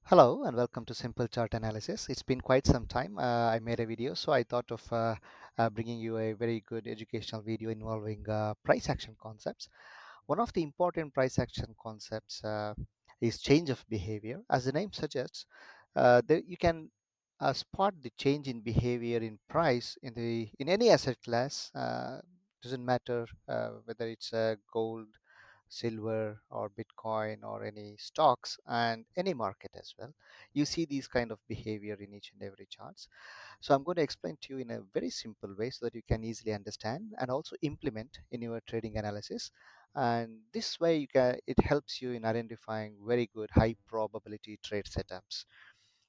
Hello and welcome to Simple Chart Analysis. It's been quite some time. I made a video, so I thought of bringing you a very good educational video involving price action concepts. One of the important price action concepts is change of behavior. As the name suggests, you can spot the change in behavior in price in any asset class. Doesn't matter whether it's gold, silver or Bitcoin or any stocks and any market as well. You see these kind of behavior in each and every charts. So I'm going to explain to you in a very simple way so that you can easily understand and also implement in your trading analysis. And this way it helps you in identifying very good high probability trade setups.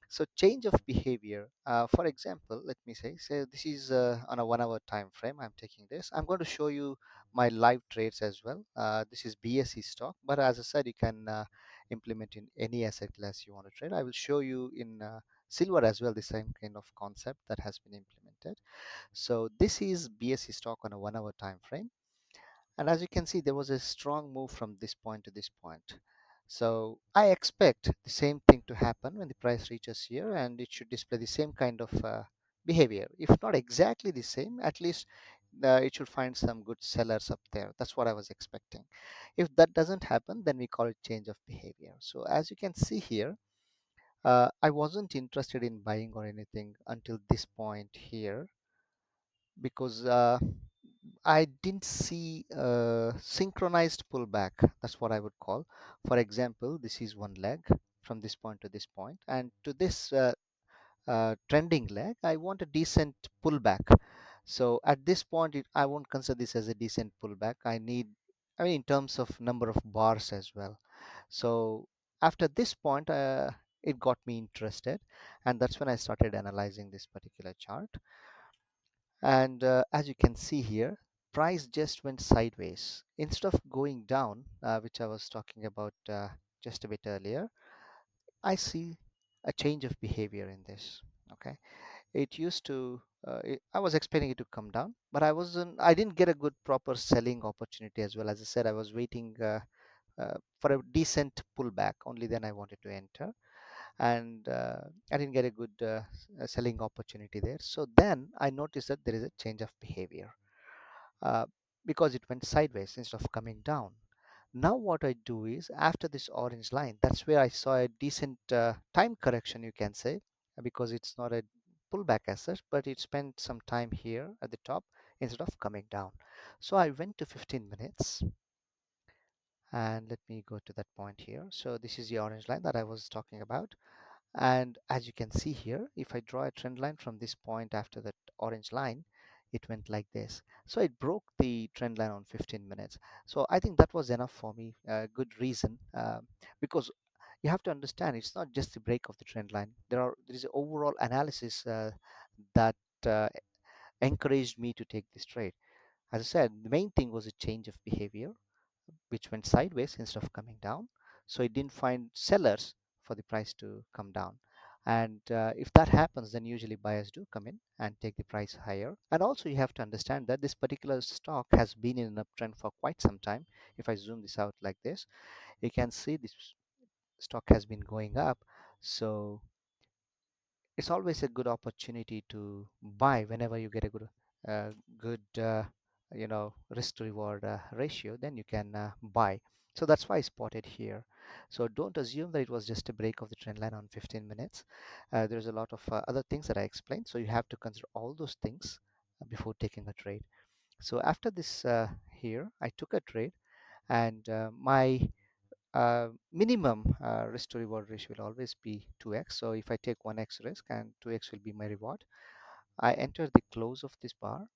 So change of behavior, for example, let me say this is on a 1 hour time frame. I'm taking this. I'm going to show you my live trades as well. This is BSE stock, but as I said, you can implement in any asset class you want to trade. I will show you in silver as well, the same kind of concept that has been implemented. So this is BSE stock on a 1 hour time frame. And as you can see, there was a strong move from this point to this point. So I expect the same thing to happen when the price reaches here, and it should display the same kind of behavior. If not exactly the same, at least it should find some good sellers up there. That's what I was expecting. If that doesn't happen, then we call it change of behavior. So as you can see here, I wasn't interested in buying or anything until this point here because I didn't see a synchronized pullback. That's what I would call. For example, this is one leg from this point to this point, and to this trending leg, I want a decent pullback. So at this point, I won't consider this as a decent pullback. I mean, in terms of number of bars as well. So after this point, it got me interested, and that's when I started analyzing this particular chart. And as you can see here, price just went sideways instead of going down, which I was talking about just a bit earlier. I see a change of behavior in this. Okay, it used to I was expecting it to come down, but I didn't get a good proper selling opportunity. As well as I said, I was waiting for a decent pullback. Only then I wanted to enter, and I didn't get a good selling opportunity there. So then I noticed that there is a change of behavior uh, because it went sideways instead of coming down. Now what I do is, after this orange line, that's where I saw a decent time correction, you can say, because it's not a pullback as such, but it spent some time here at the top instead of coming down. So I went to 15 minutes, and let me go to that point here. So this is the orange line that I was talking about. And as you can see here, if I draw a trend line from this point after that orange line, it went like this. So it broke the trend line on 15 minutes. So I think that was enough for me, a good reason, because you have to understand it's not just the break of the trend line. There is an overall analysis that uh, encouraged me to take this trade. As I said, the main thing was a change of behavior which went sideways instead of coming down. So it didn't find sellers for the price to come down. And if that happens, then usually buyers do come in and take the price higher. And also, you have to understand that this particular stock has been in an uptrend for quite some time. If I zoom this out like this, you can see this stock has been going up. So it's always a good opportunity to buy whenever you get a good risk to reward ratio. Then you can buy. So that's why I spotted here. So don't assume that it was just a break of the trend line on 15 minutes. There's a lot of other things that I explained, so you have to consider all those things before taking a trade. So after this here, I took a trade, and my minimum risk to reward ratio will always be 2x. So if I take 1x risk, and 2x will be my reward, I enter the close of this bar,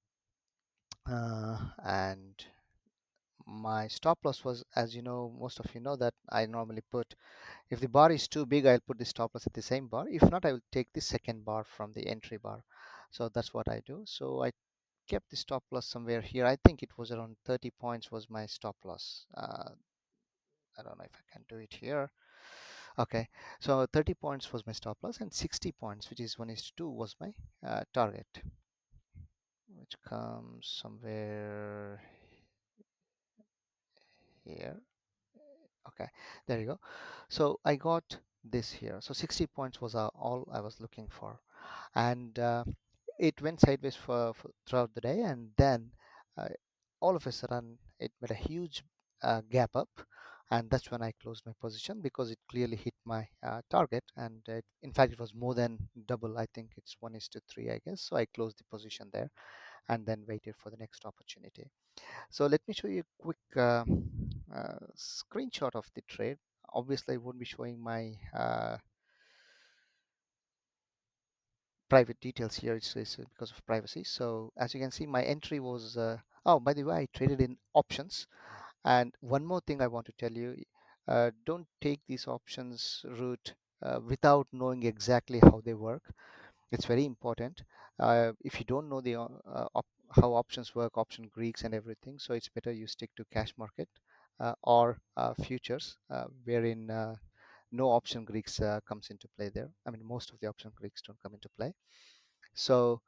and my stop loss was, as you know, most of you know that I normally put, if the bar is too big, I'll put the stop loss at the same bar. If not, I will take the second bar from the entry bar. So that's what I do. So I kept the stop loss somewhere here. I think it was around 30 points was my stop loss. I don't know if I can do it here. Okay, so 30 points was my stop loss, and 60 points, which is 1:2, was my target, which comes somewhere here. Okay, there you go. So I got this here. So 60 points was all I was looking for, and it went sideways for throughout the day, and then uh, all of a sudden it made a huge gap up, and that's when I closed my position because it clearly hit my target, and in fact it was more than double. I think it's 1:3, I guess. So I closed the position there and then waited for the next opportunity. So let me show you a quick screenshot of the trade. Obviously I won't be showing my private details here. It's because of privacy. So as you can see, my entry was oh, by the way, I traded in options. And one more thing I want to tell you, don't take these options route without knowing exactly how they work. It's very important. If you don't know the how options work, option Greeks and everything, so it's better you stick to cash market or futures, wherein no option Greeks comes into play there. I mean, most of the option Greeks don't come into play. So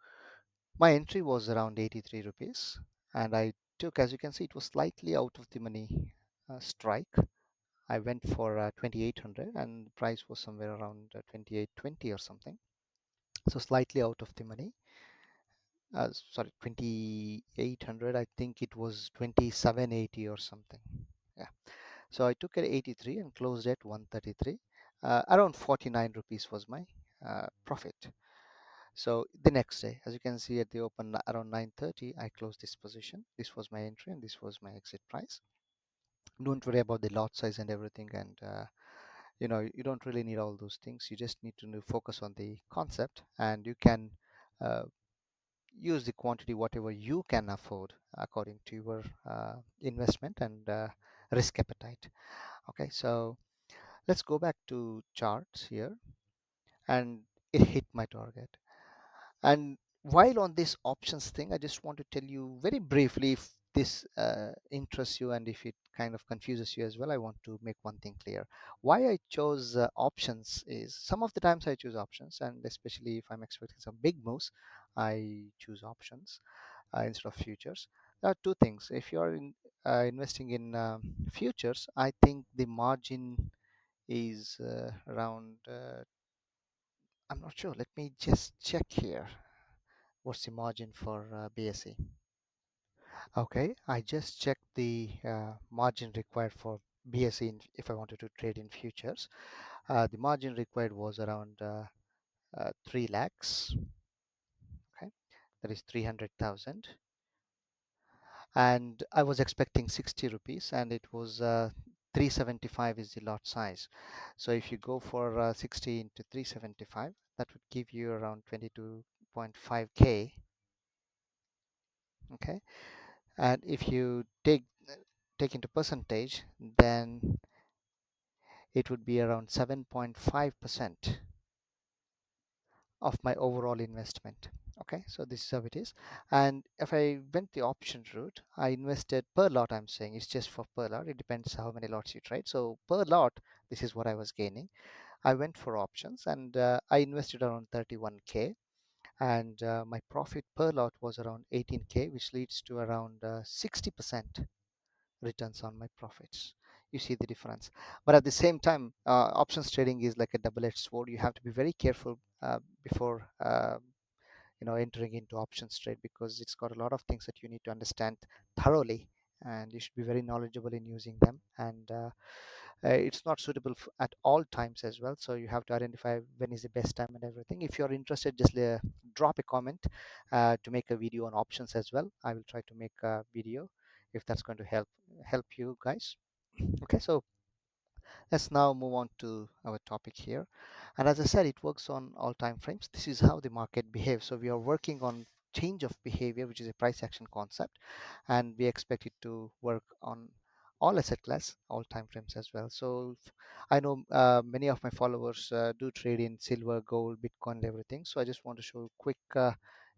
my entry was around 83 rupees, and I took, as you can see, it was slightly out of the money strike. I went for 2800, and the price was somewhere around 2820 or something. So slightly out of the money. Sorry, 2800. I think it was 2780 or something. Yeah. So I took at 83 and closed at 133. Around 49 rupees was my profit. So the next day, as you can see at the open around 9:30, I closed this position. This was my entry and this was my exit price. Don't worry about the lot size and everything, and you don't really need all those things. You just need to focus on the concept, and you can uh, use the quantity whatever you can afford according to your investment and risk appetite. Okay, so let's go back to charts here, and it hit my target. And while on this options thing, I just want to tell you very briefly, if this interests you and if it kind of confuses you as well, I want to make one thing clear. Why I chose options is some of the times I choose options, and especially if I'm expecting some big moves, I choose options instead of futures. There are two things. If you are investing in futures, I think the margin is around, I'm not sure. Let me just check here. What's the margin for BSE? Okay, I just checked the margin required for BSE if I wanted to trade in futures. The margin required was around 3 lakhs. Okay, that is 300,000. And I was expecting 60 rupees, and it was 375 is the lot size. So if you go for 60 into 375, that would give you around 22.5k. Okay, and if you take into percentage, then it would be around 7.5% of my overall investment. Okay, so this is how it is. And if I went the option route, I invested per lot. I'm saying it's just for per lot. It depends how many lots you trade. So per lot, this is what I was gaining. I went for options, and I invested around 31k, and my profit per lot was around 18k, which leads to around 60% returns on my profits. You see the difference. But at the same time, options trading is like a double-edged sword. You have to be very careful before entering into options trade, because it's got a lot of things that you need to understand thoroughly, and you should be very knowledgeable in using them. And it's not suitable at all times as well, so you have to identify when is the best time and everything. If you're interested, just drop a comment to make a video on options as well. I will try to make a video if that's going to help you guys. Okay, so let's now move on to our topic here. And as I said, it works on all time frames. This is how the market behaves. So we are working on change of behavior, which is a price action concept, and we expect it to work on all asset class, all time frames as well. So I know many of my followers do trade in silver, gold, Bitcoin, and everything. So I just want to show quick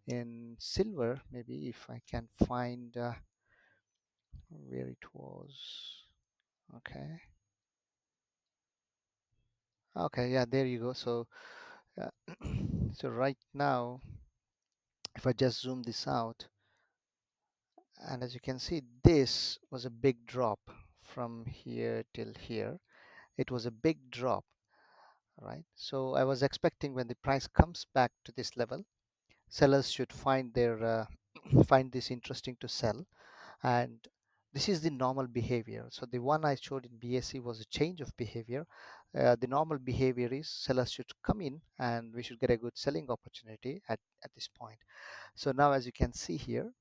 in silver, maybe if I can find where it was. Okay. Okay, yeah, there you go. So uh, so right now, if I just zoom this out, and as you can see, this was a big drop from here till here. It was a big drop. right? So I was expecting when the price comes back to this level, sellers should find their find this interesting to sell, and this is the normal behavior. So the one I showed in BSE was a change of behavior. The normal behavior is sellers should come in and we should get a good selling opportunity at this point. So now as you can see here,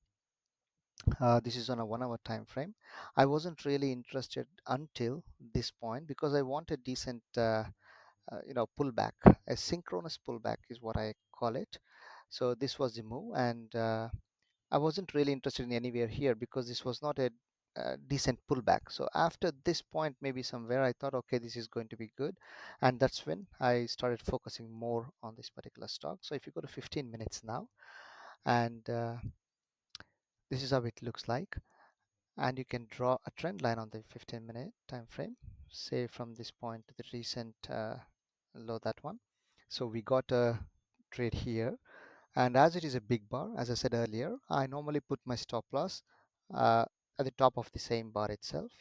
this is on a 1 hour time frame. I wasn't really interested until this point because I wanted decent pullback. A synchronous pullback is what I call it. So this was the move, and I wasn't really interested in anywhere here because this was not a decent pullback. So after this point, maybe somewhere, I thought, okay, this is going to be good, and that's when I started focusing more on this particular stock. So if you go to 15 minutes now, and this is how it looks like, and you can draw a trend line on the 15-minute time frame, say from this point to the recent low, that one. So we got a trade here, and as it is a big bar, as I said earlier, I normally put my stop loss uh, at the top of the same bar itself,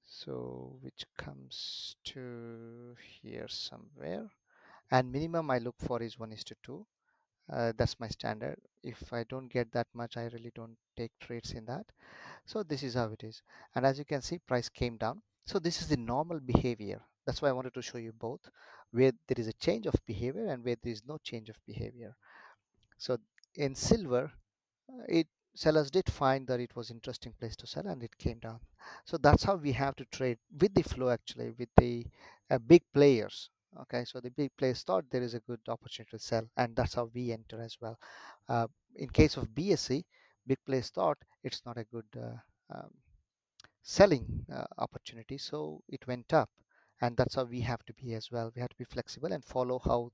so which comes to here somewhere, and minimum I look for is 1 is to 2. That's my standard. If I don't get that much, I really don't take trades in that. So this is how it is, and as you can see, price came down. So this is the normal behavior. That's why I wanted to show you both, where there is a change of behavior and where there is no change of behavior. So in silver, it sellers did find that it was interesting place to sell and it came down. So that's how we have to trade with the flow, actually, with the big players. Okay, so the big players thought there is a good opportunity to sell, and that's how we enter as well. uh, in case of BSE, big players thought it's not a good selling opportunity, so it went up, and that's how we have to be as well. We have to be flexible and follow how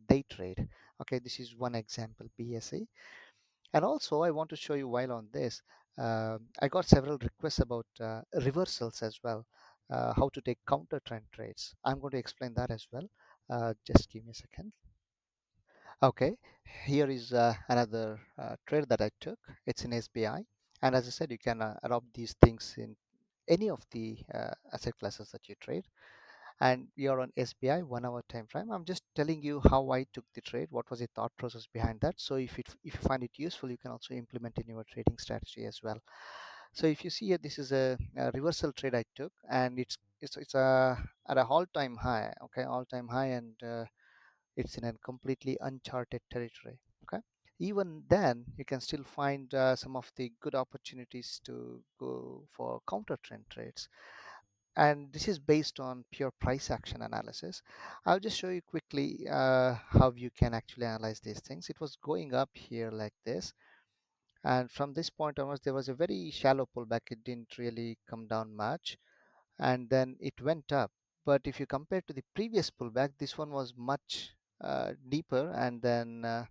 they trade. Okay, this is one example, BSE. And also I want to show you, while on this, I got several requests about reversals as well, how to take counter trend trades. I'm going to explain that as well. Just give me a second. Okay, here is another trade that I took. It's in SBI, and as I said, you can adopt these things in any of the asset classes that you trade. And you're on SBI 1 hour time frame. I'm just telling you how I took the trade, what was the thought process behind that. So if you find it useful, you can also implement in your trading strategy as well. So if you see here, this is a reversal trade I took, and it's at a all time high. Okay, all time high, and it's in a completely uncharted territory. Okay, even then you can still find some of the good opportunities to go for counter trend trades, and this is based on pure price action analysis. I'll just show you quickly how you can actually analyze these things. It was going up here like this, and from this point onwards there was a very shallow pullback. It didn't really come down much, and then it went up. But if you compare to the previous pullback, this one was much deeper, and then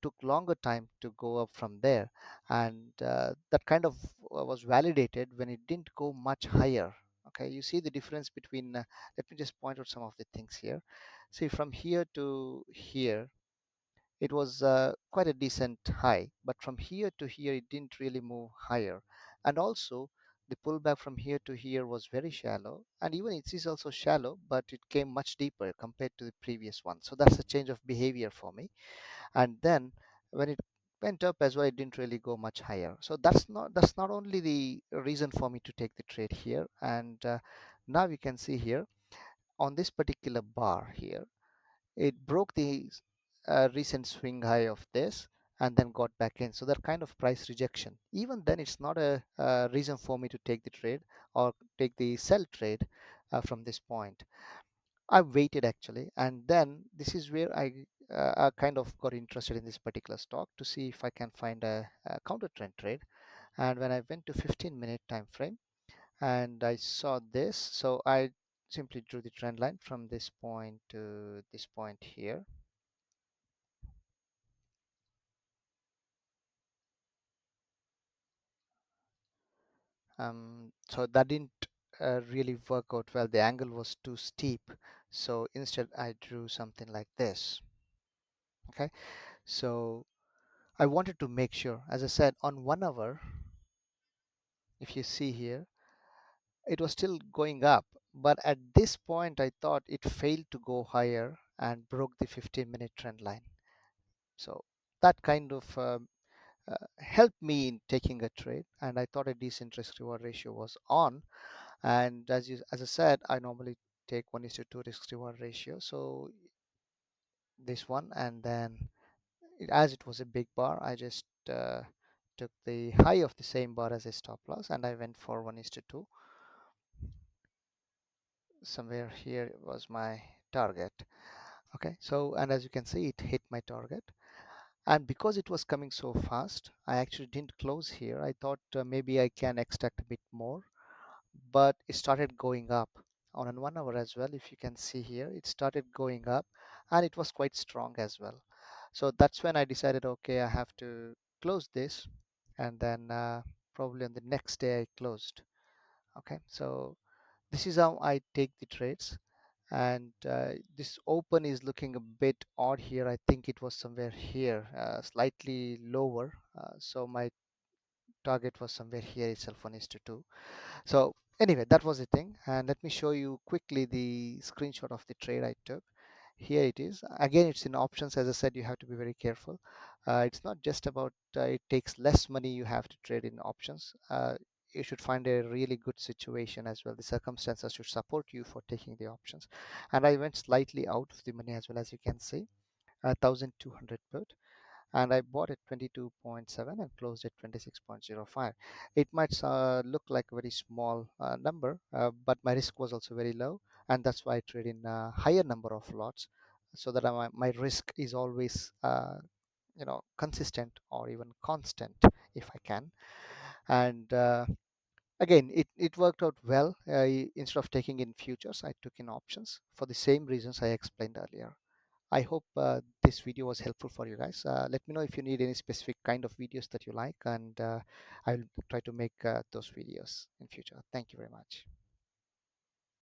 took longer time to go up from there, and that kind of was validated when it didn't go much higher. Okay, you see the difference between let me just point out some of the things here. See, from here to here, it was quite a decent high, but from here to here it didn't really move higher. And also the pullback from here to here was very shallow, and even it is also shallow, but it came much deeper compared to the previous one. So that's a change of behavior for me. And then when it went up as well, it didn't really go much higher. So that's not only the reason for me to take the trade here. And now you can see here on this particular bar here, it broke the recent swing high of this and then got back in. So that kind of price rejection, even then, it's not a reason for me to take the trade or take the sell trade from this point. I waited actually, and then this is where I kind of got interested in this particular stock to see if I can find a counter trend trade. And when I went to 15-minute time frame and I saw this, so I simply drew the trend line from this point to this point here. So that didn't really work out well. The angle was too steep, so instead I drew something like this. Okay, so I wanted to make sure, as I said, on 1 hour, if you see here, it was still going up, but at this point I thought it failed to go higher and broke the 15-minute trend line. So that kind of helped me in taking a trade, and I thought a decent risk reward ratio was on. And as I said, I normally take 1:2 risk reward ratio. So this one, and then as it was a big bar, I just took the high of the same bar as a stop loss, and I went for 1:2. Somewhere here was my target. Okay, so and as you can see, it hit my target. And because it was coming so fast, I actually didn't close here. I thought maybe I can extract a bit more, but it started going up on an 1 hour as well. If you can see here, it started going up and it was quite strong as well. So that's when I decided, okay, I have to close this. And then probably on the next day I closed. Okay, so this is how I take the trades. And this open is looking a bit odd here. I think it was somewhere here, slightly lower. So my target was somewhere here itself, 1:2. So anyway, that was the thing. And let me show you quickly the screenshot of the trade I took. Here it is. Again, it's in options. As I said, you have to be very careful. It's not just about it takes less money you have to trade in options. You should find a really good situation as well. The circumstances should support you for taking the options. And I went slightly out of the money as well, as you can see, 1,200 put, and I bought at 22.7 and closed at 26.05. It might look like a very small number, but my risk was also very low, and that's why I trade in a higher number of lots, so that my risk is always consistent or even constant if I can. And again, it worked out well. Instead of taking in futures, I took in options for the same reasons I explained earlier. I hope this video was helpful for you guys. Let me know if you need any specific kind of videos that you like, and I will try to make those videos in future. Thank you very much.